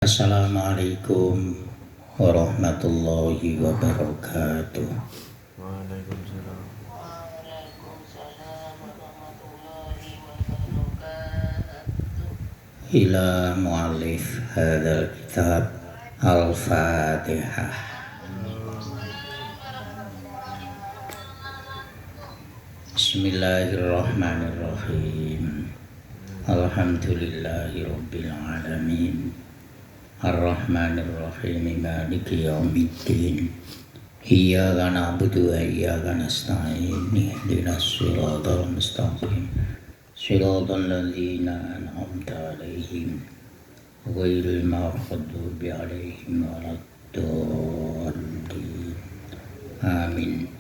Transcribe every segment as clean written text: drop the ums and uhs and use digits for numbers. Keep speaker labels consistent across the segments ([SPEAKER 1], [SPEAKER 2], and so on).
[SPEAKER 1] Assalamualaikum warahmatullahi wabarakatuh.
[SPEAKER 2] Waalaikumsalam.
[SPEAKER 1] Ila mu'allif hadzal kitab Al-Fatihah. Bismillahirrahmanirrahim. Alhamdulillahi rabbil alamin. Ar-Rahmanir-Rahim Maliki Yaumiddin. Iyyaka na'budu wa iyyaka nasta'in. Ihdinas siratal mustaqim. Siratal ladzina an'amta 'alaihim ghairil maghdubi 'alaihim waladdallin. Amin.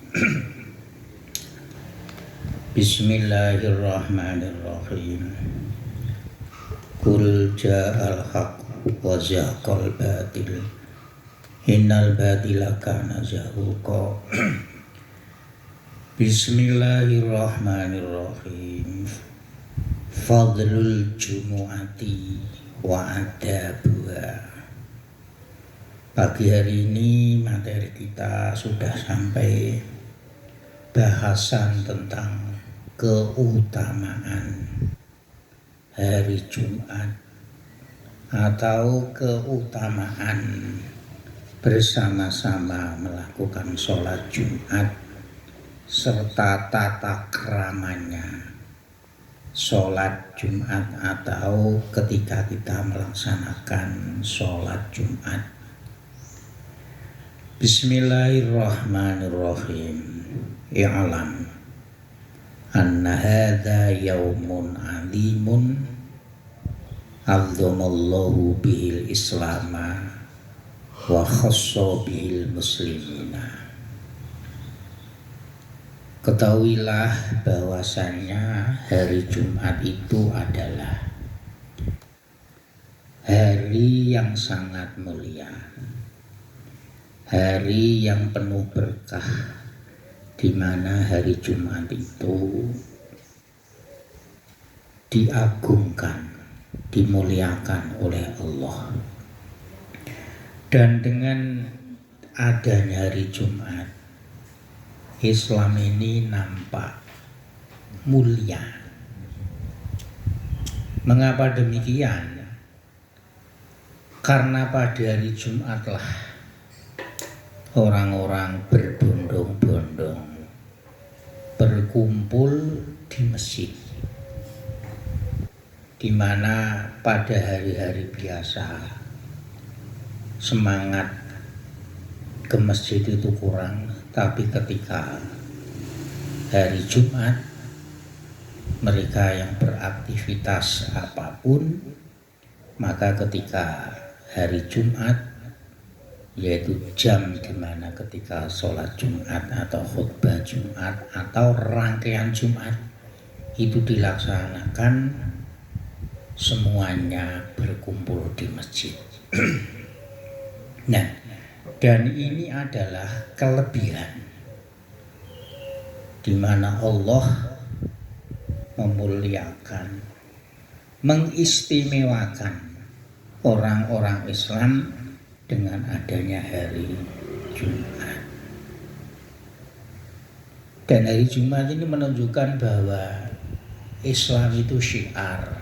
[SPEAKER 1] Bismillahirrahmanirrahim. Qul ja'al haqq wa zahaqal batil innal batila kana zahuqa. Bismillahirrahmanirrahim. Fadlul jumu'ati wa adabuha. Pagi hari ini materi kita sudah sampai bahasan tentang keutamaan hari Jumat atau keutamaan bersama-sama melakukan sholat Jumat serta tata keramanya sholat Jumat atau ketika kita melaksanakan sholat Jumat. Bismillahirrahmanirrahim. I'lam anna hadza yaumun 'azimun azzamallahu bihil islama wa khassa bihil muslimina. Ketahuilah bahwasannya hari Jumat itu adalah hari yang sangat mulia, hari yang penuh berkah, di mana hari Jumat itu diagungkan, dimuliakan oleh Allah. Dan dengan adanya hari Jumat, Islam ini nampak mulia. Mengapa demikian? Karena pada hari Jumatlah orang-orang berbondong-bondong berkumpul di masjid, di mana pada hari-hari biasa semangat ke masjid itu kurang, tapi ketika hari Jumat mereka yang beraktivitas apapun, maka ketika hari Jumat, yaitu jam di mana ketika sholat Jumat atau khutbah Jumat atau rangkaian Jumat itu dilaksanakan, semuanya berkumpul di masjid. Nah, dan ini adalah kelebihan di mana Allah memuliakan, mengistimewakan orang-orang Islam dengan adanya hari Jumat. Dan hari Jumat ini menunjukkan bahwa Islam itu syiar,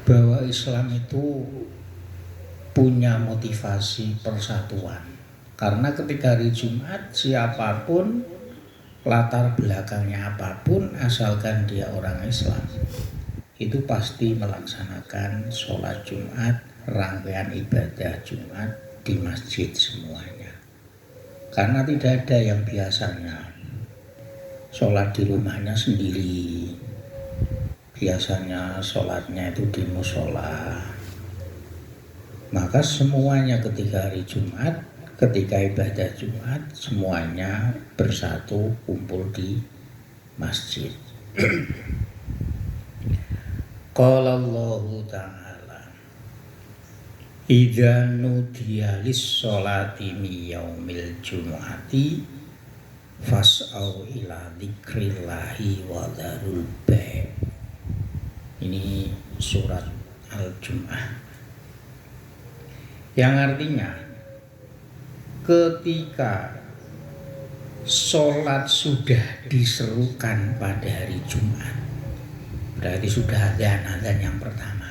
[SPEAKER 1] bahwa Islam itu punya motivasi persatuan. Karena ketika hari Jumat, siapapun, latar belakangnya apapun, asalkan dia orang Islam, itu pasti melaksanakan sholat Jumat, rangkaian ibadah Jumat di masjid semuanya. Karena tidak ada yang biasanya sholat di rumahnya sendiri, biasanya sholatnya itu di musola. Maka semuanya ketika hari Jumat, ketika ibadah Jumat, semuanya bersatu kumpul di masjid. Qala Allahu ta'ala, idza nudiya lis-sholati min yaumil jumu'ati fas'au ila dzikrillahi wa dzarul bai'. Ini surat Al-Jum'ah. Yang artinya ketika sholat sudah diserukan pada hari Jumat, berarti sudah azan yang pertama.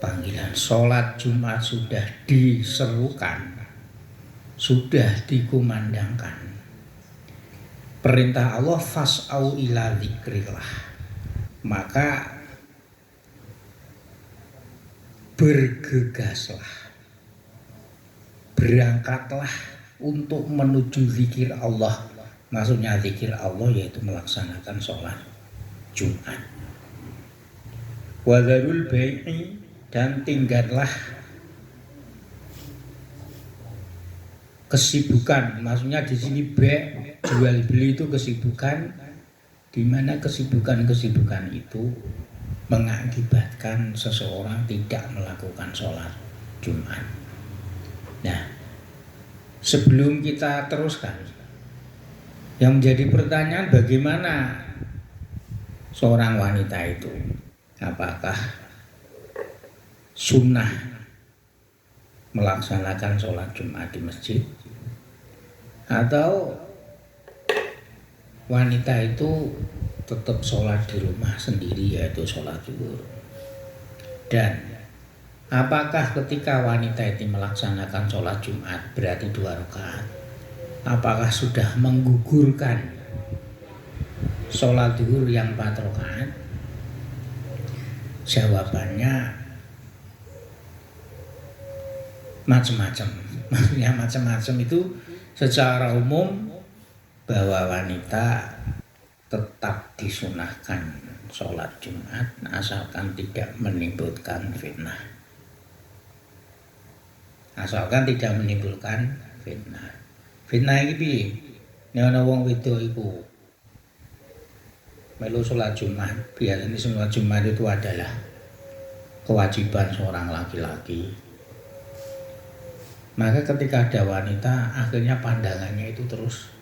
[SPEAKER 1] Panggilan sholat Jumat sudah diserukan, sudah dikumandangkan. Perintah Allah fas'au ila dzikrillah. Maka bergegaslah, berangkatlah untuk menuju zikir Allah. Maksudnya zikir Allah yaitu melaksanakan sholat Jumat. Wa dzarul bai'i, dan tinggallah kesibukan. Maksudnya di sini jual beli itu kesibukan, di mana kesibukan itu mengakibatkan seseorang tidak melakukan sholat Jumat. Nah, sebelum kita teruskan, yang menjadi pertanyaan bagaimana seorang wanita itu, apakah sunnah melaksanakan sholat Jumat di masjid, atau wanita itu tetap sholat di rumah sendiri, yaitu sholat zuhur. Dan apakah ketika wanita itu melaksanakan sholat Jumat berarti 2 rakaat, apakah sudah menggugurkan sholat zuhur yang 4 rakaat? Jawabannya macam-macam. Maksudnya macam-macam itu secara umum bahwa wanita tetap disunahkan sholat Jumat asalkan tidak menimbulkan fitnah. Asalkan tidak menimbulkan fitnah. Fitnah iki piye? Nek ana wong wedok iku melu sholat Jumat, biasanya sholat Jumat itu adalah kewajiban seorang laki-laki. Maka ketika ada wanita, akhirnya pandangannya itu terus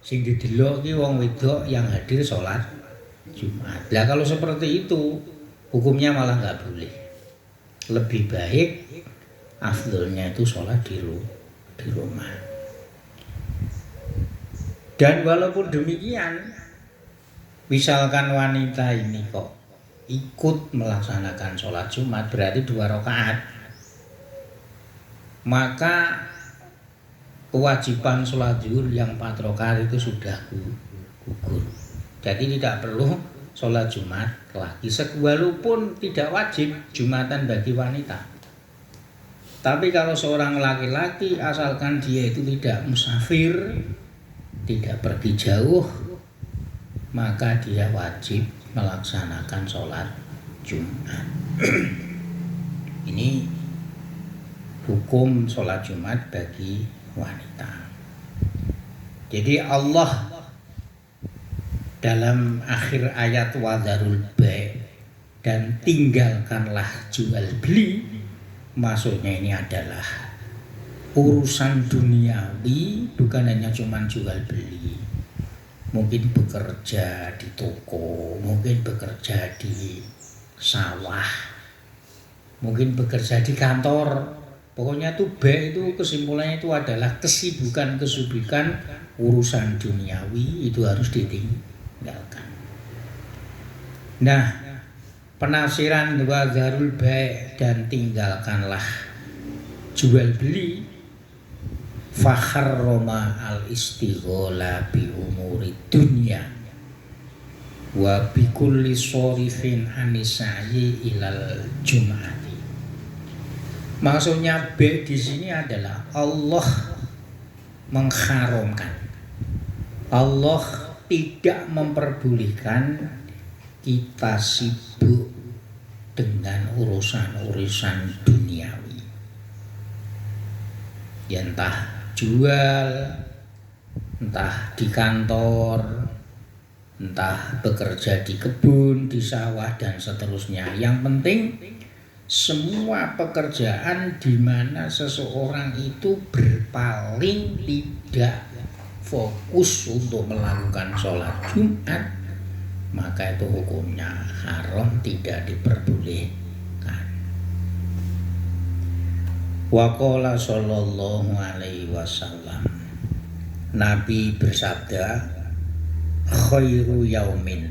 [SPEAKER 1] sing didelok ki wong wedok yang hadir sholat Jumat. Lah kalau seperti itu, hukumnya malah nggak boleh. Lebih baik afdolnya itu sholat di rumah. Dan walaupun demikian, misalkan wanita ini kok ikut melaksanakan sholat Jumat berarti 2 rakaat, maka kewajiban sholat zuhur yang 4 rakaat itu sudah gugur. Jadi tidak perlu sholat Jumat lagi, walaupun tidak wajib Jumatan bagi wanita. Tapi kalau seorang laki-laki asalkan dia itu tidak musafir, tidak pergi jauh, maka dia wajib melaksanakan sholat Jumat. Ini hukum sholat Jumat bagi wanita. Jadi Allah dalam akhir ayat wadharul bai' dan tinggalkanlah jual beli, maksudnya ini adalah urusan duniawi, bukan hanya cuman jual beli. Mungkin bekerja di toko, mungkin bekerja di sawah, mungkin bekerja di kantor. Pokoknya itu B itu kesimpulannya itu adalah kesibukan urusan duniawi itu harus ditinggalkan. Nah, penafsiran wadharul bai' dan tinggalkanlah jual beli, fakharroma al-istighola bi umuri dunya wa bi kulli sharifin anisai ilal jum'ati. Maksudnya B di sini adalah Allah mengharamkan, Allah tidak memperbolehkan kita sibuk dengan urusan-urusan duniawi. Ya entah jual, entah di kantor, entah bekerja di kebun, di sawah dan seterusnya. Yang penting semua pekerjaan di mana seseorang itu berpaling tidak fokus untuk melakukan sholat Jumat, maka itu hukumnya haram, tidak diperbolehkan. Wa qala sallallahu alaihi wasallam, Nabi bersabda, khairu yaumin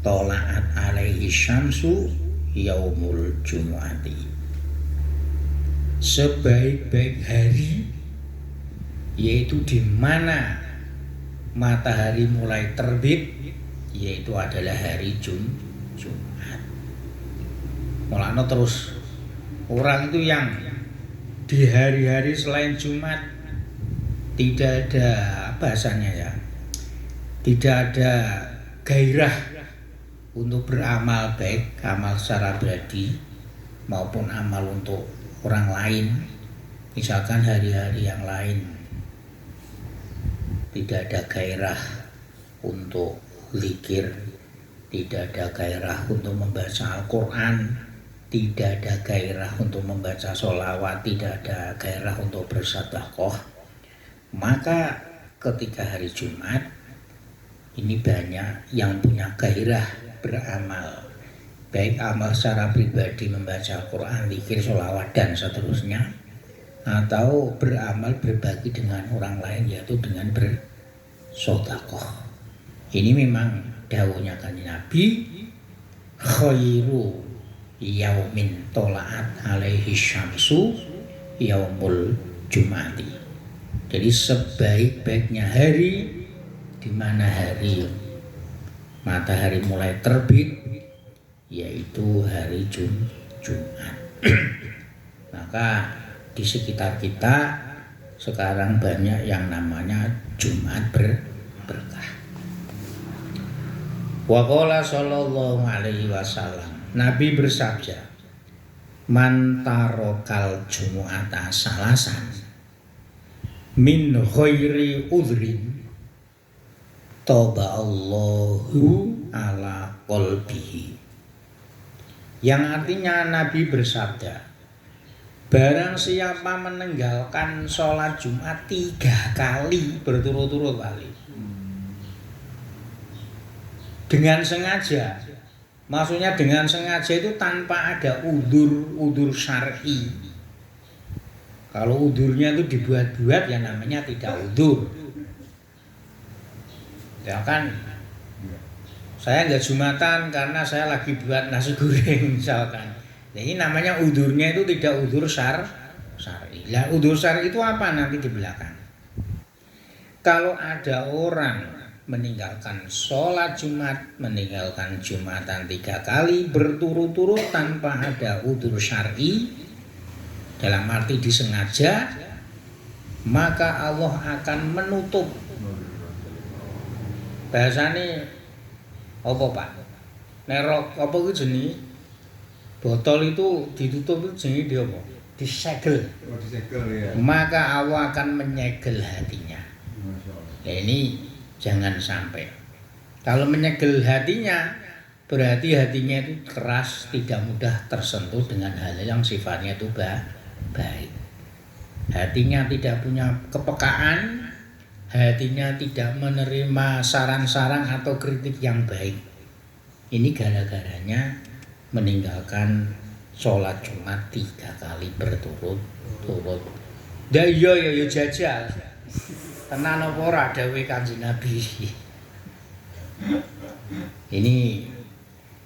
[SPEAKER 1] tola'at alaihi syamsu yaumul jumu'ati. Sebaik-baik hari yaitu di mana matahari mulai terbit, yaitu adalah hari Jumat. Mulanya terus orang itu yang di hari-hari selain Jumat tidak ada bahasanya ya, tidak ada gairah untuk beramal baik, amal secara pribadi maupun amal untuk orang lain. Misalkan hari-hari yang lain tidak ada gairah untuk zikir, tidak ada gairah untuk membaca Al-Quran, tidak ada gairah untuk membaca sholawat, tidak ada gairah untuk bersedekah. Maka ketika hari Jumat ini banyak yang punya gairah beramal, baik amal secara pribadi membaca Al-Quran, zikir, sholawat dan seterusnya, atau beramal berbagi dengan orang lain, yaitu dengan bersedekah. Ini memang dawuhnya Kanjeng Nabi, khairu yaumin tola'at alaihi syamsu yaumul jumati. Jadi sebaik-baiknya hari di mana hari matahari mulai terbit, yaitu hari Jumat. Maka di sekitar kita sekarang banyak yang namanya Jumat berkah. Wa qala sallallahu alaihi wasallam, Nabi bersabda, man tarokal jumu'ata salasan min khairi udhrin toba Allahu ala qalbihi. Yang artinya Nabi bersabda, barang siapa meninggalkan sholat Jumat 3 kali berturut-turut kali dengan sengaja, maksudnya dengan sengaja itu tanpa ada udzur syar'i. Kalau udzurnya itu dibuat-buat ya namanya tidak udzur. Ya kan, saya nggak Jumatan karena saya lagi buat nasi goreng misalkan. Nah, ini namanya udzurnya itu tidak udzur syar'i. Lah udzur syar'i itu apa nanti di belakang? Kalau ada orang meninggalkan sholat Jumat, meninggalkan Jumatan 3 kali berturut-turut tanpa ada udzur syar'i, dalam arti disengaja, maka Allah akan menutup. Bahasane apa Pak? Nerok apa itu jenis botol itu ditutup itu jenis dia apa? Disegel. Ya. Maka Allah akan menyegel hatinya. Nah, ini jangan sampai. Kalau menyegel hatinya, berarti hatinya itu keras, tidak mudah tersentuh dengan hal yang sifatnya itu baik. Hatinya tidak punya kepekaan, hatinya tidak menerima saran-saran atau kritik yang baik. Ini gara-garanya meninggalkan sholat Jumat 3 kali berturut-turut. Dah iya jajal. Tenan apa ora dawuhe Kanjeng Nabi. Ini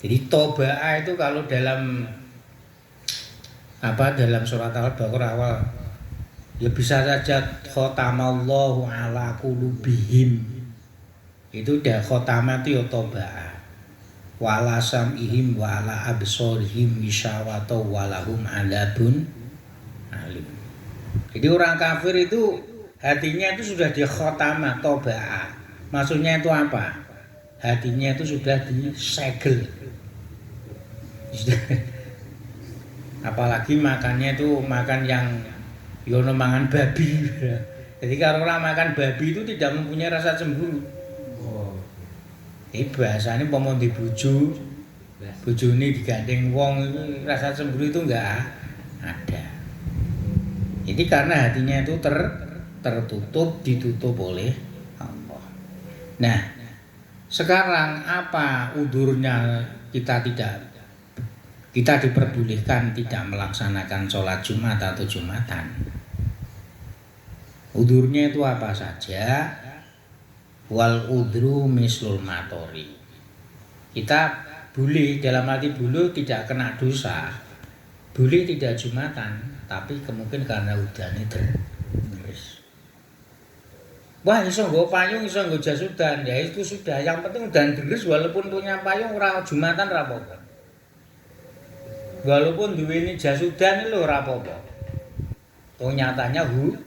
[SPEAKER 1] jadi toba'ah itu kalau dalam surat Al-Baqarah awal ya bisa saja khatamallahu ala qulubihim. Itu dah khatama itu ya toba'ah. Wala sam'ihim wa ala absorihim wisawatu walahum alabun alim. Jadi orang kafir itu hatinya itu sudah dikhotamah toba'ah. Maksudnya itu apa? Hatinya itu sudah disegel. Apalagi makannya itu makan yang yono mangan babi. Jadi kalau orang makan babi itu tidak mempunyai rasa cemburu. Ini bahasanya pomon dibuju, buju ini digandeng wong, ini rasa cemburu itu enggak ada. Ini karena hatinya itu tertutup, ditutup oleh Allah. Nah, sekarang apa udurnya kita tidak kita diperbolehkan tidak melaksanakan sholat Jumat atau Jumatan. Udurnya itu apa saja? Wal udru mislul matori. Kita boleh, dalam arti boleh tidak kena dosa, boleh tidak Jumatan, tapi kemungkinan karena udannya deres. Wah, iso nggo payung, iso nggo jas udan, ya itu sudah. Yang penting udan deres, walaupun punya payung ora Jumatan ora apa-apa. Walaupun duweni jas udan lho ora apa-apa. Toh nyatanya hujan.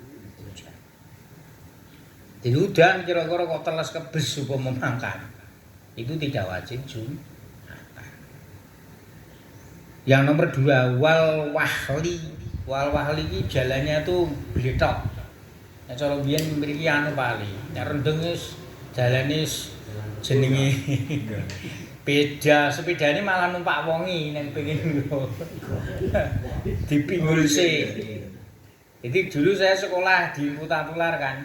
[SPEAKER 1] Jadi udan kira-kira kok teles kebes upama mangkat. Itu tidak wajib Jumatan. Yang nomor 2 wal wahli. Wal wahli iki jalannya tuh bletok. Nek cara biyen mriki anu pali. Nek rendeng wis jalane jenenge sepedane malah numpak wongi nek pengen dipinggul sih. Jadi dulu saya sekolah di Putatular kan.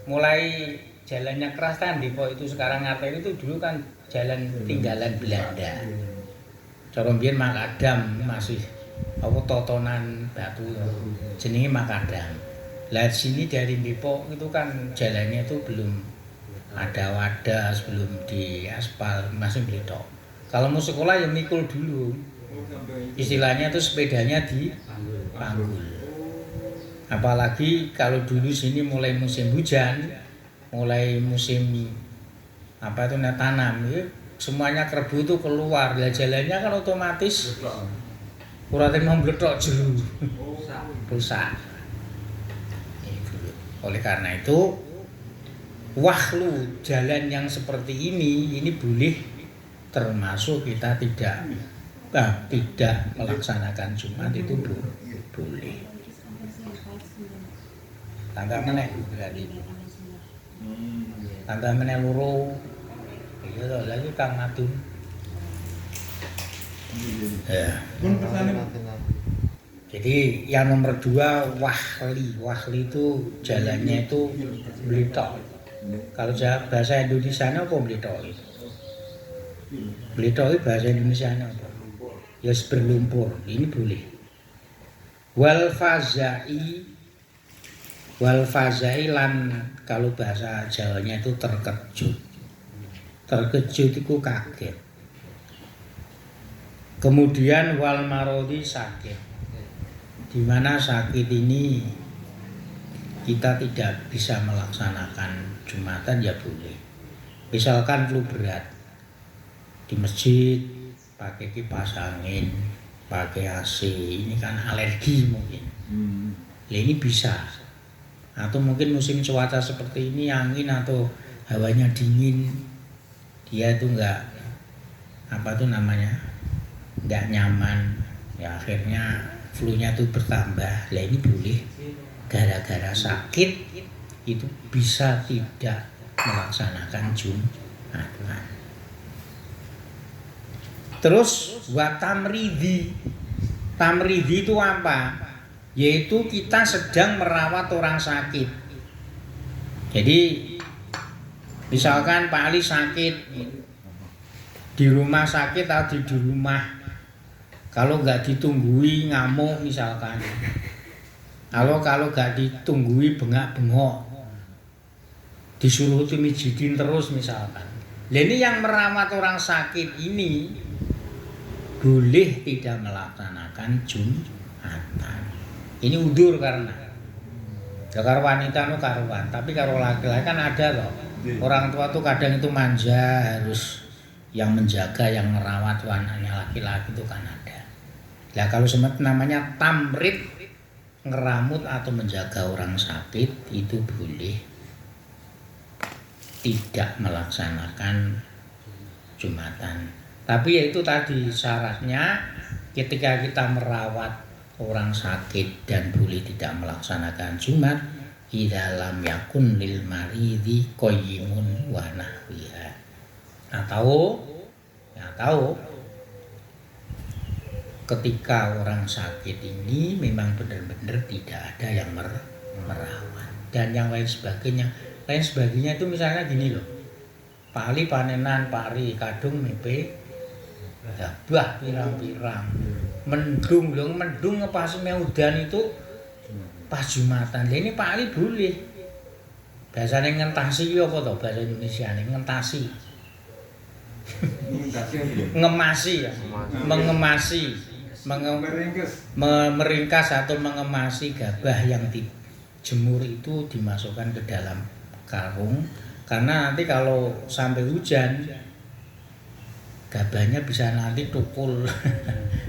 [SPEAKER 1] Mulai jalannya keras kan Depok itu sekarang Ngaten itu dulu kan jalan tinggalan Belanda. Cara biyen makadam masih apa totonan batu jenenge makadam. Lah sini dari Depok itu kan jalannya itu belum ada wadah, sebelum di aspal masih bletok. Kalau mau sekolah ya mikul dulu. Istilahnya itu sepedanya di panggul. Apalagi kalau dulu sini mulai musim hujan, mulai musim apa itu tanam, ya, semuanya kerbu itu keluar. Lah jalannya kan otomatis kurang membletok jero. Rusak. Oleh karena itu wahlu jalan yang seperti ini boleh termasuk kita tidak melaksanakan Jumat itu boleh. Tangga meneh berarti. Tangga meneh loro. Iya lho, lagi Kang Madun. Ya. Jadi yang nomor 2 wahli itu jalannya itu bletok. Kalau bahasa Indonesia apa bletok? Bletok itu bahasa Indonesia apa? Ya berlumpur. Ini boleh. Wal fazai lan kalau bahasa Jawanya itu terkejut. Terkejut itu kaget. Kemudian wal marodi sakit. Di mana sakit ini kita tidak bisa melaksanakan Jumatan ya boleh. Misalkan flu berat di masjid pakai kipas angin, pakai AC, ini kan alergi mungkin. Ini bisa. Atau mungkin musim cuaca seperti ini angin atau hawanya dingin, dia itu enggak enggak nyaman. Ya akhirnya flu-nya itu bertambah. Lah ini boleh gara-gara sakit itu bisa tidak melaksanakan Jumatan. Terus tamridi itu apa? Yaitu kita sedang merawat orang sakit. Jadi misalkan Pak Ali sakit di rumah sakit atau di rumah, kalau nggak ditunggui ngamuk misalkan, kalau nggak ditunggui bengak-bengok, disuruh mijitin terus misalkan. Lah ini yang merawat orang sakit ini boleh tidak melaksanakan Jumatan. Ini udur karena ya karo wanita no karuan, tapi karo laki-laki kan ada loh. Orang tua tuh kadang itu manja, harus yang menjaga, yang merawat anaknya laki-laki itu kan ada. Nah kalau namanya tamrid, ngeramut atau menjaga orang sakit itu boleh tidak melaksanakan Jumatan. Tapi ya itu tadi syaratnya ketika kita merawat orang sakit dan boleh tidak melaksanakan Jumat di dalam yakun lil maridi qayyimun wa nahwiha. Atau ketika orang sakit ini memang benar-benar tidak ada yang merawat dan yang lain sebagainya. Lain sebagainya itu misalnya gini loh. Pak Ali panenan, Pak Ari kadung mepe Gabah pirang-pirang. Mendung lho, mendung pas udan itu pas Jumatan. Lah ini Pak Ali boleh. Bahasane ngentasi ki apa to bahasa Indonesiane? Ngentasi. Ngemasi ya. Mengemasi. Meringkas atau mengemasi gabah yang dijemur itu dimasukkan ke dalam karung karena nanti kalau sampai hujan gabahnya bisa nanti tukul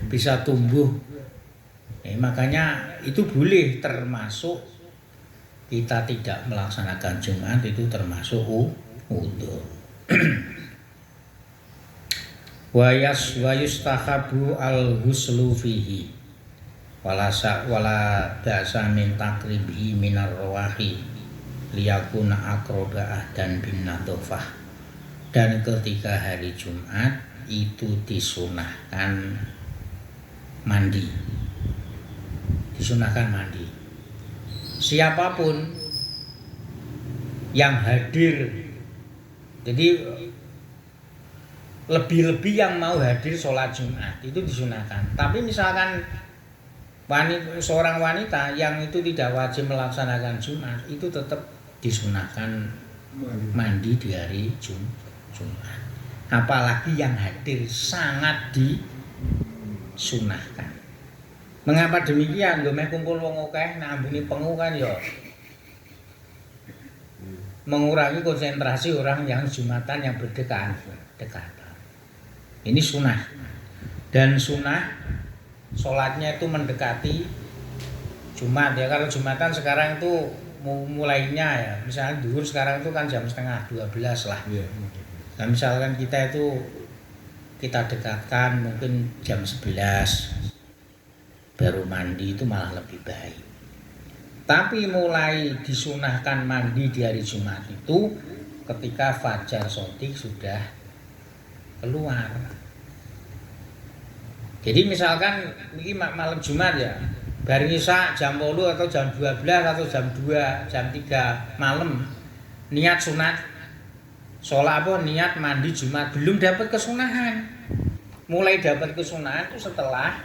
[SPEAKER 1] bisa tumbuh makanya itu boleh termasuk kita tidak melaksanakan Jumat itu termasuk udzur. wa yustahabu al-huslu fihi wala ba'sa min takribihi minar rawahi liyakuna akroba'ah dan bin nadofah. Dan ketika hari Jumat itu disunahkan mandi, siapapun yang hadir. Jadi lebih-lebih yang mau hadir sholat Jumat itu disunahkan. Tapi misalkan seorang wanita yang itu tidak wajib melaksanakan Jumat itu tetap disunahkan mandi di hari Jumat. Apalagi yang hadir sangat disunahkan. Mengapa demikian? Lho meh kumpul wong akeh nak ambune pengu kan ya mengurangi konsentrasi orang yang Jumatan yang dekatan. Ini sunnah. Dan sunnah sholatnya itu mendekati Jumat ya. Kalau Jumatan sekarang itu mulainya ya, misalnya duhur sekarang itu kan jam 11:30 lah. Nah misalkan kita dekatkan mungkin jam 11 baru mandi itu malah lebih baik. Tapi mulai disunahkan mandi di hari Jumat itu ketika fajar shadiq sudah keluar. Jadi misalkan ini malam Jumat ya, bareng Isya jam 10 atau jam 12 atau jam 2, jam 3 malam niat sunat sholat apa niat mandi Jumat belum dapat kesunahan. Mulai dapat kesunahan itu setelah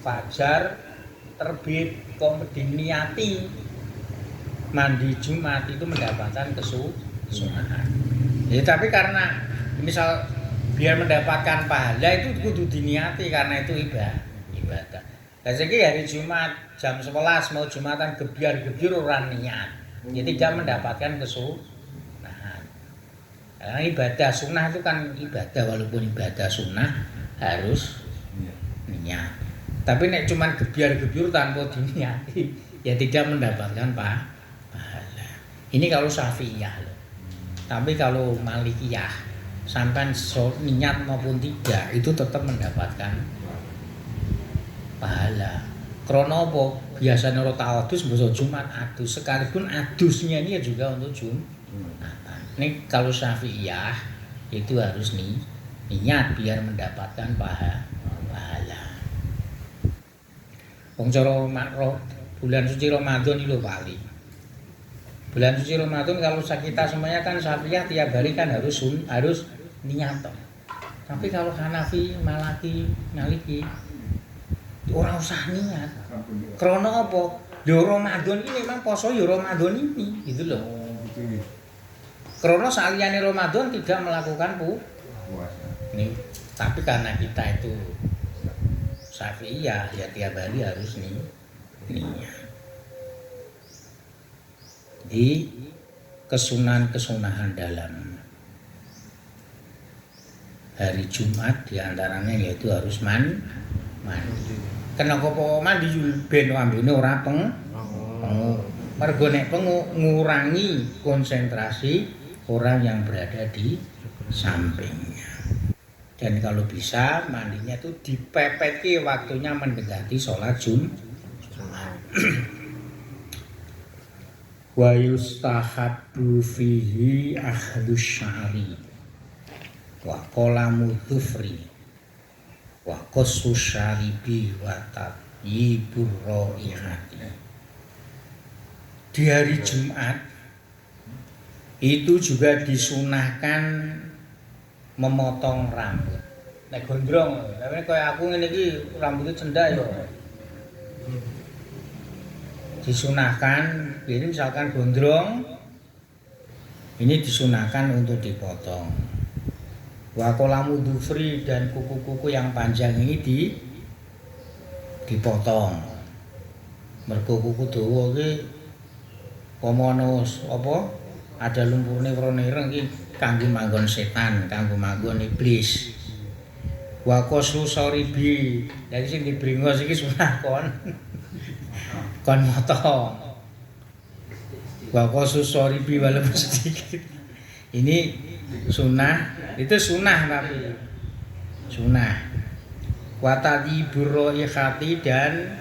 [SPEAKER 1] fajar terbit kok diniati mandi Jumat itu mendapatkan kesunahan. Ya tapi karena misal biar mendapatkan pahala itu kudu diniati karena itu ibadah. Lah saiki hari Jumat jam 11 mau Jumatan gebyar-gebyur ora niat. Ya tidak mendapatkan kesunahan. Karena ibadah sunnah itu kan ibadah walaupun ibadah sunnah harus niat. Tapi nek cuman gebyar-gebyur tanpa diniati ya tidak mendapatkan pahala. Ini kalau Syafi'iyah loh. Tapi kalau Malikiyah sampai niat maupun tidak itu tetap mendapatkan pahala. Krono apa? Biasanya ora ta'adus besok Jumat adus sekalipun adusnya ini juga untuk Jumatan. Ini kalau Syafi'iyah itu harus niat biar mendapatkan pahala. Wong cara bulan suci Ramadan itu Pak. Bulan suci Ramadan kalau kita semuanya kan Syafi'iyah tiap hari kan harus niat. Tapi kalau Hanafi, Maliki ora usah niat. Krana apa? Lho Ramadan ini memang poso ya Ramadan ini, gitu loh. Krana saliyane Ramadan tidak melakukan puasa. Nih, tapi karena kita itu Syafi'iyah ya tiap hari harus niat. Di kesunahan dalam hari Jumat diantaranya yaitu harus mandi. Kenapa mandi ben ambene ora pengu. Mergo nek pengu ngurangi konsentrasi orang yang berada di sampingnya. Dan kalau bisa mandinya itu dipepeti waktunya mendekati sholat Jumat. Wa yustahabbu fihi akhdus sya'ri wa qalamu dhufri wa qassu syaribi wa tayyibur raihati. Di hari Jumat itu juga disunahkan memotong rambut. nek gondrong. Tapi kaya aku ngene iki rambutnya cendak ya. Disunahkan, ini misalkan gondrong, ini disunahkan untuk dipotong. Wakolamu dufri dan kuku-kuku yang panjang ini dipotong. Mergo kuku dawa iki komono apa? Ada lumpurne werna ireng iki kanggo manggon setan, kanggo manggon iblis. Wa qasru saribi. Lah sing dibringos iki sunah kon motong. Wa qasru saribi walaupun sedikit. Ini sunah, itu sunah tapi sunah. Wa tadibur hati dan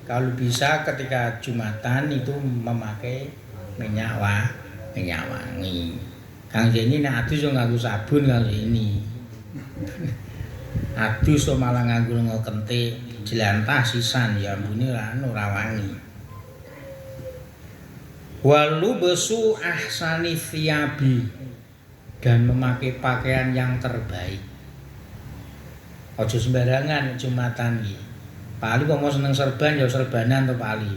[SPEAKER 1] kalau bisa ketika Jumatan itu memakai minyak wangi. Kang ini nek adus yo nganggo sabun kang ini. Adus to malah nganggo kentik, jelantah sisan ya ambune ora wangi. Walu besu ahsani thiyabi dan memakai pakaian yang terbaik. Ojo sembarangan Jumatan iki. Pali kok mau seneng serban ya serbanan to pali.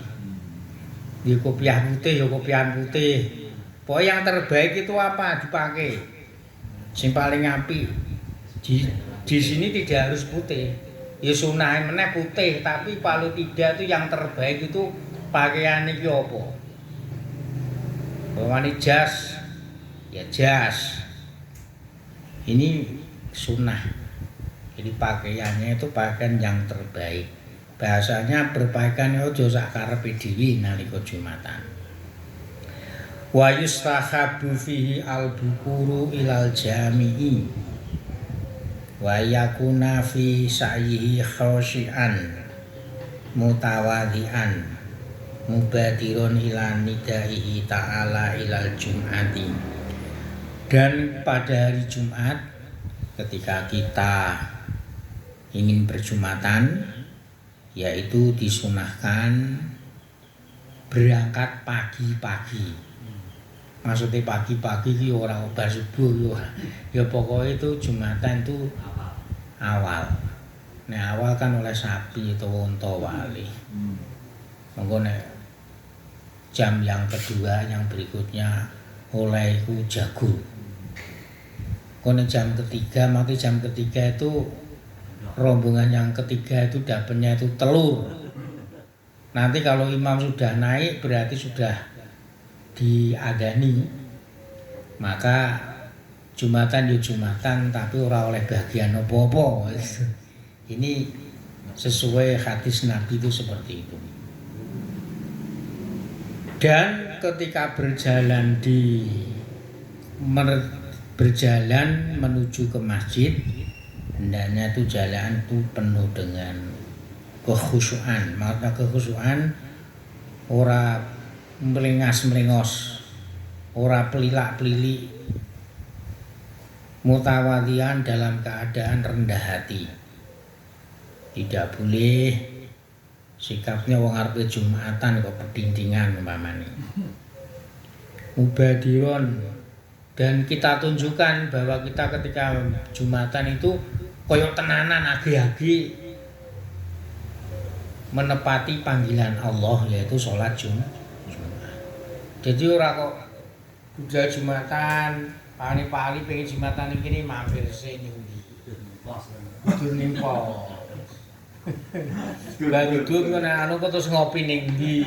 [SPEAKER 1] Ya kopiah putih ya kopiahan putih. Pokoknya yang terbaik itu apa dipakai. Sing paling apik. Di sini tidak harus putih. Ya sunah meneh putih, tapi paling tidak itu yang terbaik itu pakaian iki apa? Bawani jas. Ya jas. Ini sunah. Jadi pakaiannya itu pakaian yang terbaik. Bahasanya berpakaian aja sak karepe dhewe nalika Jumatan. Wa yustahabu fihi al-bukuru ilal jami'i wa yakuna fi sa'yihi khashi'an mutawadhi'an mubadirun ila nidaihi ta'ala ilal jum'ati. Dan pada hari Jumat ketika kita ingin berjumatan, yaitu disunahkan berangkat pagi-pagi. Maksudnya pagi-pagi itu orang bar subuh ya pokoknya itu Jumatan itu awal. Nah awal kan oleh sapi atau unta wali. Monggo nek jam yang kedua yang berikutnya oleh itu jagung. Kono jam ketiga, mati jam ketiga itu rombongan yang ketiga itu dapatnya itu telur. Nanti kalau imam sudah naik berarti sudah diadani, maka Jumatan ya Jumatan tapi ora oleh bagian apa-apa. Ini sesuai hadis Nabi itu seperti itu. Dan ketika berjalan menuju ke masjid, hendaknya itu jalan itu penuh dengan kekhusyuan. Maksudnya kekhusyuan ora melingas-melingos, ora pelilak-pelilik, mutawadian dalam keadaan rendah hati. Tidak boleh sikapnya wong arepe Jumatan kok pedindingan umpamane. Mubadiron, dan kita tunjukkan bahwa kita ketika Jumatan itu koyok tenanan agi-agi menepati panggilan Allah, yaitu sholat Jumat. Jadi ora kok budal Jumatan, pali-pali pengen Jumatan iki mampir sing ndi. Kudu ning pos. Lah duduk ngono anu kok terus ngopi ning ndi.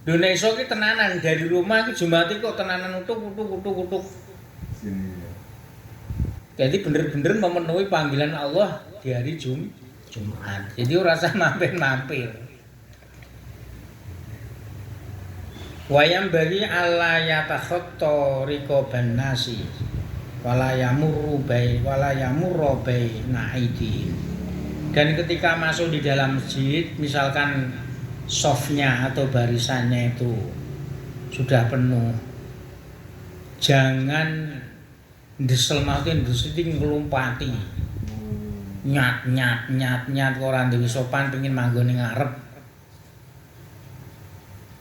[SPEAKER 1] Lho nek iso ki tenanan dari rumah ki Jumat kok tenanan utuk. Jadi bener-bener memenuhi panggilan Allah di hari Jumat. Jadi ora usah mampir-mampir. Wayam bagi ala yatakhatta riqaban nasi wala yamurru naidi. Dan ketika masuk di dalam masjid, misalkan softnya atau barisannya itu sudah penuh, jangan ndesel maksudnya ndesel nglumpati. Nyat ora duwe sopan pengin manggon ning ngarep.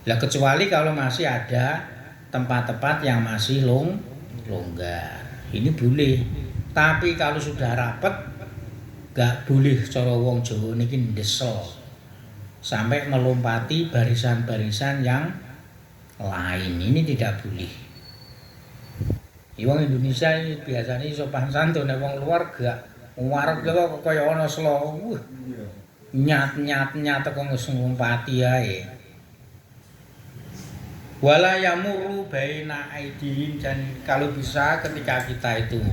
[SPEAKER 1] Lah kecuali kalau masih ada tempat-tempat yang masih longgar, ini boleh. Tapi kalau sudah rapat, gak boleh cara wong Jawa niki ndesel sampai melompati barisan-barisan yang lain. Ini tidak boleh. Wong Indonesia ini biasanya sopan santun, nek wong luar gak ngarep kaya ana selo. Nyat kok ngumpati ae. Wala yamuru baina aidihim, dan kalau bisa ketika kita itu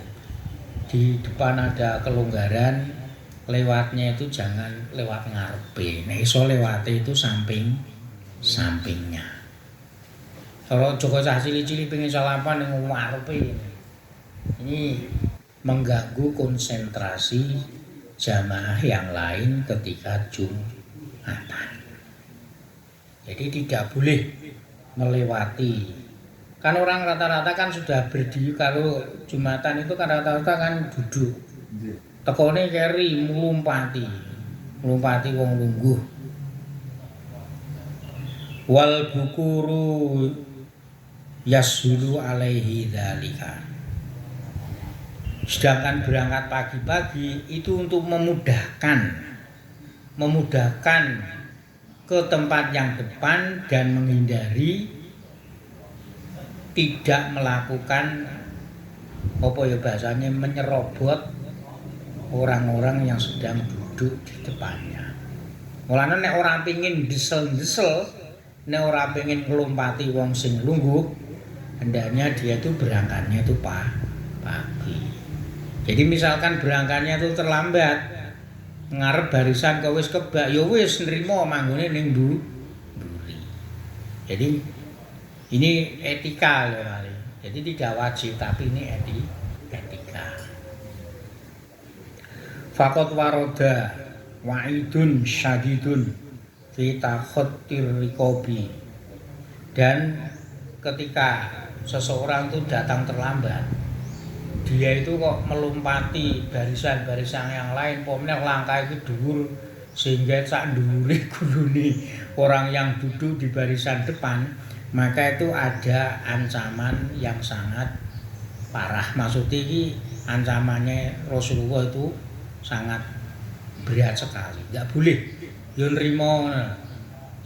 [SPEAKER 1] di depan ada kelonggaran, lewatnya itu jangan lewat ngarepe. Nek iso lewate itu sampingnya. Kalau Joko cah cili-cili pengen salapan ning ngarepe. Ini mengganggu konsentrasi jamaah yang lain ketika Jumatan. Jadi tidak boleh melewati. Kan orang rata-rata kan sudah berdiri, kalau Jumatan itu kan rata-rata kan duduk. Tekone keri nglumpati wong lungguh. Wal bukuru yashulu alaihi dzalika. Sedangkan berangkat pagi-pagi itu untuk memudahkan ke tempat yang depan dan menghindari tidak melakukan apa ya bahasanya, menyerobot orang-orang yang sedang duduk di depannya. Mulane nek ora pengin desel-desel, nek ora pengin nglumpati wong sing lungguh, hendaknya dia itu berangkatnya itu pagi. Jadi misalkan berangkatnya itu terlambat, ngarep barisan kok wis kebak, ya wis nrimo manggone ning mburi. Jadi ini etika lho kali. Jadi tidak wajib, tapi ini etika. Faqat waroda wa'idun syadidun fi takhattir riqabi. Dan ketika seseorang itu datang terlambat, dia itu kok melompati barisan-barisan yang lain, pokoknya langkah itu dhuwur sehingga sak dhuwure gulune orang yang duduk di barisan depan, maka itu ada ancaman yang sangat parah. Maksudnya ini ancamannya Rasulullah itu sangat berat sekali. Enggak boleh yo nrimo.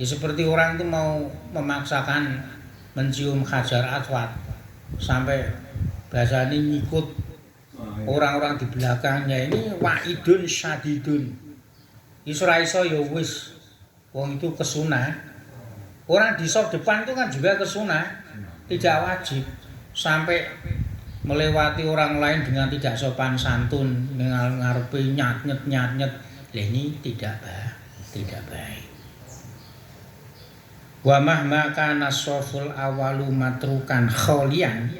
[SPEAKER 1] Ya seperti orang itu mau memaksakan mencium Hajar Aswad sampai bahasanya ngikut orang-orang di belakangnya, ini wa'idun syadidun. Iso ya wis, wong itu kesunah. Orang di sop depan itu kan juga kesunah, tidak wajib sampai melewati orang lain dengan tidak sopan santun, dengan ngarepe nyat-nyet. Lah ini tidak baik. Wa mahma kana soful awalu matrukan kholian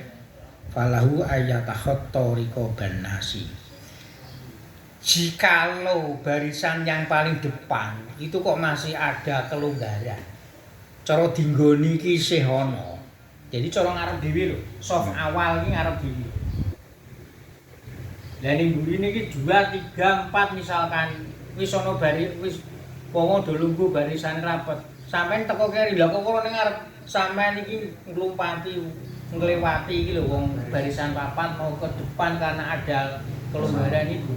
[SPEAKER 1] falahu ayatakhatta riqaban nasi. Jikalau barisan yang paling depan itu kok masih ada kelonggaran, cara dinggoni iki isih ana. Jadi cara ngarep dhewe lho, soft awal iki ngarep dhewe. Lah ning mburi niki 2, 3, 4 misalkan wis ana wis wong do lungguh barisan rapet. Sampeyan teko keri lha kok ning ngarep sampeyan iki nglumpati nglewati iki lho wong barisan papat mau ke depan karena ada kelonggaran itu.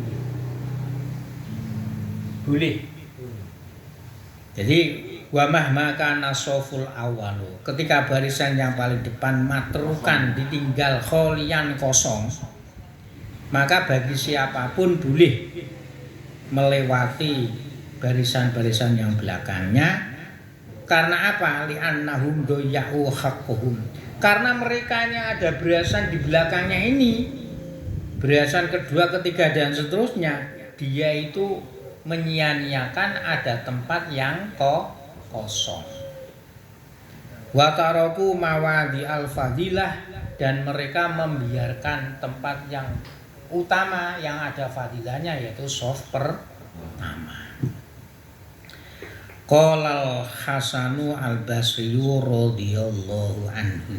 [SPEAKER 1] Boleh. Jadi wa mahma kana saful awalu, ketika barisan yang paling depan matrukan ditinggal kholian kosong, maka bagi siapapun boleh melewati barisan-barisan yang belakangnya. Karena apa? Li'annahum doya'u haqqahum. Karena mereka yang ada barisan di belakangnya ini, barisan kedua, ketiga dan seterusnya, dia itu menyia-nyiakan ada tempat yang kosong. Wa taraku mawadi al-fadilah, dan mereka membiarkan tempat yang utama yang ada fadilahnya, yaitu shaf pertama. Qala Hasanu al-Basri radhiyallahu anhu.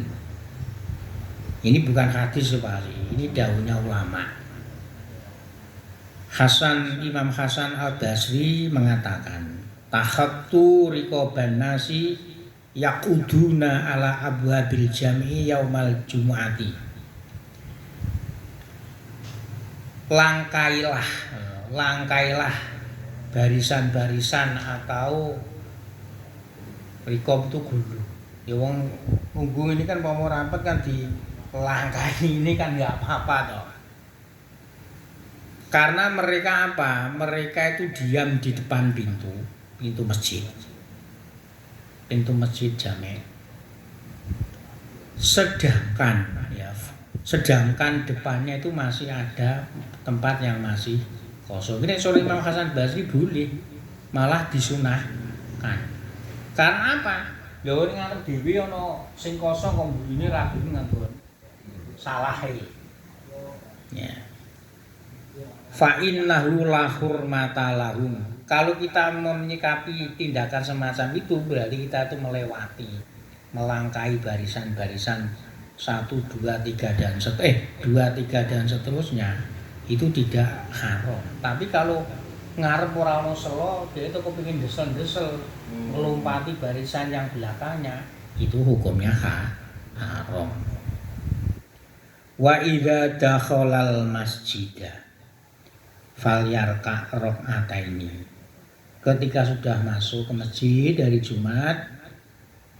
[SPEAKER 1] Ini bukan hadis sekali, ini dawuhnya ulama. Imam Hasan al-Basri mengatakan, takhattu riqaban nasi yaquduna ala abwabil jami'i yaumal jumu'ati. langkailah barisan-barisan atau rekom itu gulu. Ya wong munggung ini kan mau rapat kan di langkai ini kan nggak apa-apa toh. Karena mereka apa? Mereka itu diam di depan pintu masjid. Pintu masjid jame. Sedangkan depannya itu masih ada tempat yang masih kosong. Ini sore Imam Hasan Basri boleh malah disunahkan. Karena apa? Ya ning ngarep dhewe ana sing kosong kok mbuyine ra gelem nganggo salahe. Ya. Fa innahu la hurmata lahum. Kalau kita menyikapi tindakan semacam itu berarti kita itu melangkahi barisan-barisan 1, 2, 3 dan 2, 3 dan seterusnya itu tidak haram. Tapi kalau ngarep ora ono selo, dia itu kepengin desel-desel melompati barisan yang belakangnya, itu hukumnya haram. Wa idza dakhalal masjidah falyarka rak'ataini. Ketika sudah masuk ke masjid dari Jumat,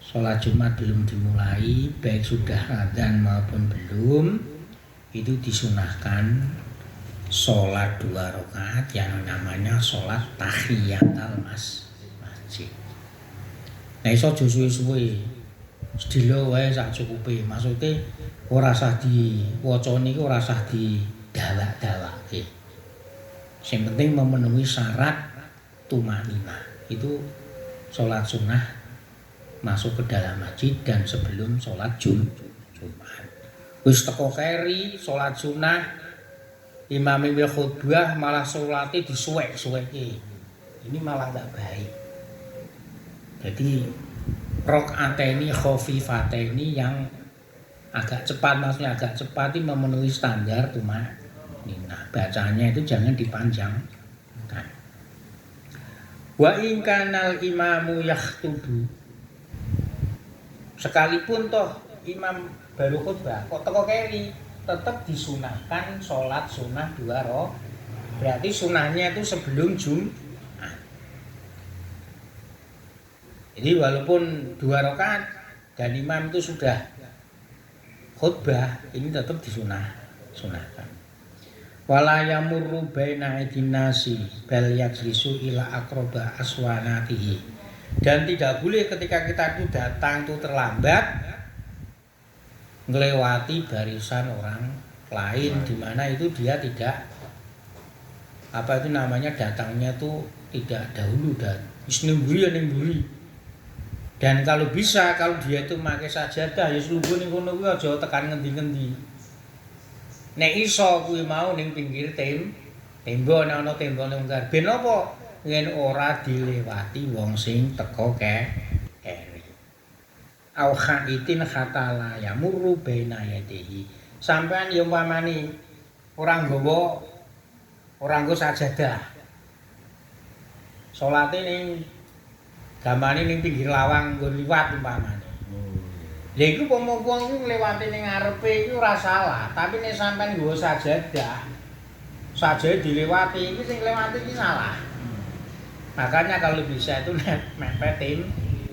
[SPEAKER 1] sholat Jumat belum dimulai, baik sudah adzan maupun belum, itu disunahkan sholat 2 rakaat yang namanya sholat tahiyatul masjid. Nah iso aja suwe-suwe, sedilo wae sak cukupe. Maksude ora usah diwacane iku ora usah didalak-dalakke. Sing penting memenuhi syarat tumanina. Itu sholat sunnah masuk ke dalam masjid dan sebelum sholat Jumat. Wis teko keri sholat sunnah, imam wil khutbah malah sholatnya disuwek-suweki. Ini malah enggak baik. Jadi rakaataini khafifataini yang agak cepat, maksudnya agak cepat ini memenuhi standar tumanina. Bacanya itu jangan dipanjangkan. Wa in kanal imamu yakhutubu, sekalipun toh imam baru khutbah kok teko keri, tetap disunahkan sholat sunnah 2 rakaat. Berarti sunnahnya itu sebelum Jumat. Jadi walaupun 2 rakaat dan imam itu sudah khutbah, ini tetap disunahkan. Wala yamurru baina aydin nasi bal yajlisu ila aqraba aswanatihi. Dan tidak boleh ketika kita itu datang itu terlambat ngelewati barisan orang lain, di mana itu dia tidak apa itu namanya datangnya itu tidak dahulu dan isnimburi. Dan kalau bisa, kalau dia itu pakai sajadah ya slubu ning kono kuwi aja tekan ngendi-ngendi. Nek iso kuwi mau ning pinggir tembok nek ana tembok ning ngar. Ben apa? Yen ora dilewati wong sing teko keri. Au khaitin khatala ya murru baina yadihi. Sampeyan yo umpamane ora nggo sajadah. Salate ning gamane ning pinggir lawang nggo liwat umpamane. Lha iku wong iku ngliwati ning ngarepe iku ora salah, tapi nek sampean nggo sajadah dilewati iki sing ngliwati iki salah. Makanya kalau bisa itu mepet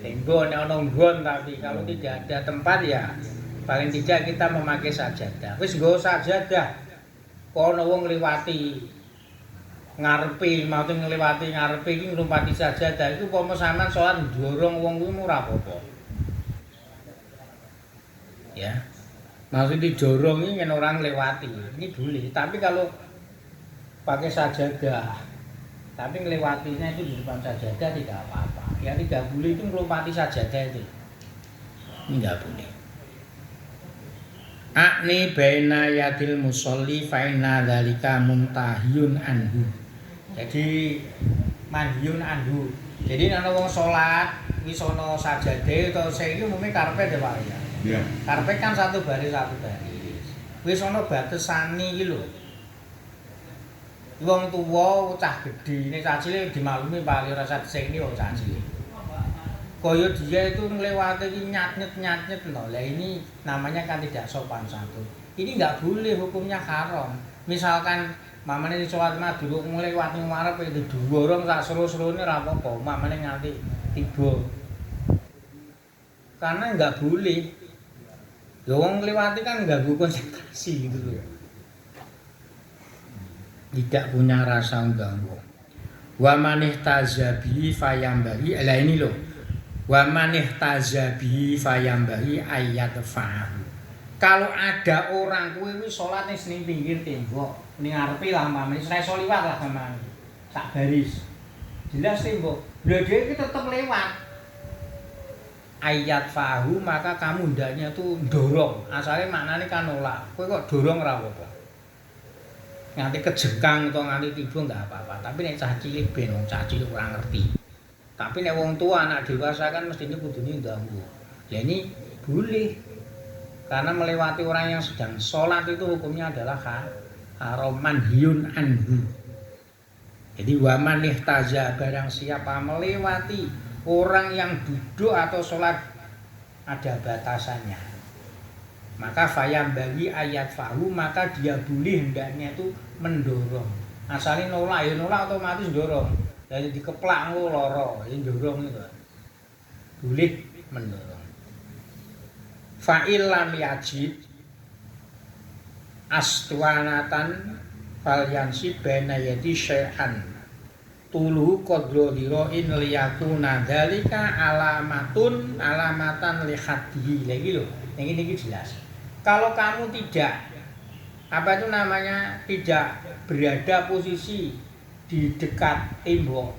[SPEAKER 1] tembok nek ana nggon, tapi kalau tidak ada tempat ya paling tidak kita memakai sajadah. Wis nggo sajadah. Kok ana wong ngliwati ngarepe, mau ngliwati ngarepe iki nglumpati sajadah iku upama sampean salat ndorong wong kuwi ora apa-apa. Ya, maksudnya didorong ini kan orang lewati, ini boleh. Tapi kalau pakai sajadah, tapi ngelewatinya itu di depan sajadah tidak apa-apa. Ya tidak boleh itu melompati sajadah itu, ini nggak boleh. Akni baina yadil musolli faina dalika muntahiyun anhu. Jadi manhiyun anhu. Jadi ana wong salat wis ana sajadah utawa saiki umume karepe Pak ya. Iya. Karpet kan satu baris. Wis ana batesane iki lho. Wong tuwa cah gedhe, nek cah cilik dimaklumi paling ora satseni wong cah cilik. Kaya dia itu nglewati iki nyat-nyet lho. Lah ini namanya kan tidak sopan santun. Ini enggak boleh, hukumnya haram. Misalkan Mamane sholat madhur mulai wati ngarep itu dorong sak sero-serone ora apa-apa, mamane nganti tiba. Karena enggak boleh. Ya wong ngliwati kan ganggu konsentrasi gitu loh. Tidak punya rasa ganggu. Wa manih tazabi fayambari. Lah ini loh. Wa manih tazabi fayambari ayat fa'am. Kalau ada orang kuwi wis salat ning pinggir tembok, ning ngarepe lah mamane ora iso liwat lah mamane. Sak baris. Jelas tembok. Lha dia iki tetep lewat. Ayat fahu maka kamu hendaknya tuh dorong. Asalnya maknanya kan nolak. Kowe kok dorong ora apa-apa. Nganti kejengkang atau nganti tiba enggak apa-apa. Tapi nek cah cilik ben wong cah cilik ora ngerti. Tapi nek wong tua anak dewasa kan mestine kudune ganggu. Ya ini boleh. Karena melewati orang yang sedang sholat itu hukumnya adalah haroman hiyun anhu. Jadi waman ihtaza barang siapa melewati orang yang duduk atau sholat ada batasannya. Maka fayam bagi ayat fahu maka dia boleh hendaknya itu mendorong. Asalnya nolak ya nolak otomatis dorong. Jadi dikeplak loro ya dorong itu. Boleh mendorong. Fa'il lam yajid astuanatan falyansi bena yadi syai'an tulu qadro diro'in liyakuna dhalika alamatan lihadihi. Lagi loh, ini jelas. Kalau kamu tidak apa itu namanya tidak berada posisi di dekat tembok,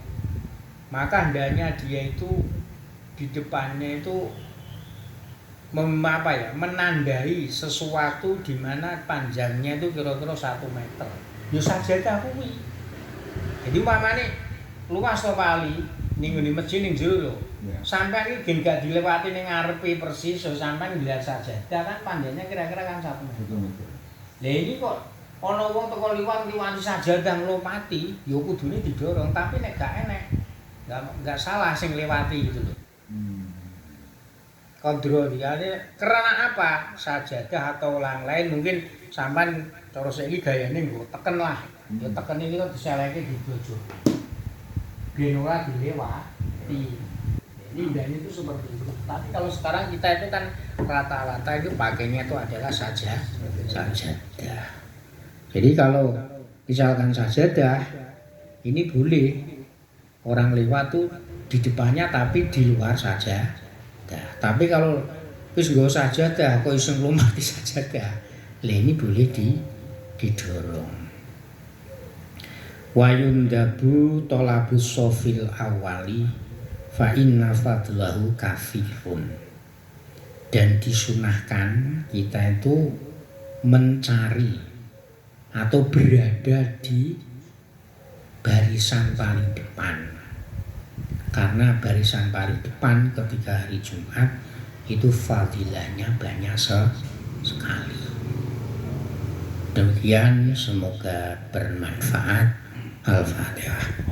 [SPEAKER 1] maka hendaknya dia itu di depannya itu menandai sesuatu di mana panjangnya itu kira-kira 1 meter. Yo sajadah kuwi. Jadi umpamane luas to pali ning ngene masjid ning jero lho. Sampeyan iki gen gak dilewati ning ngarepe persis so sampeyan ngelihat sajadah kan panjangnya kira-kira kan 1 meter. Lah ini kok ana wong teko liwat-liwati sajadah nglompati, ya kudune didorong, tapi nek gak enek. Enggak salah sing liwati gitu loh. Kodro dikali karena apa? Sajadah atau orang lain mungkin sampean cara saiki gayane nggo teken lah. Ya teken iki kok diseleke di bojo. Ben ora dilewati. Ini indahnya itu seperti itu. Tapi kalau sekarang kita itu kan rata-rata itu pakainya itu adalah sajadah. Jadi kalau misalkan sajadah ini boleh orang lewat tuh di depannya tapi di luar saja. Tapi kalau wis nggo sajadah kok iso nglumpati sajadah. Lah ini boleh didorong. Wa yundabu talabus sofil awali fa inna fadlahu kafirun. Dan disunahkan kita itu mencari atau berada di barisan paling depan. Karena barisan paling depan ketika hari Jumat itu fadilahnya banyak sekali. Demikian semoga bermanfaat. Al-Fatihah.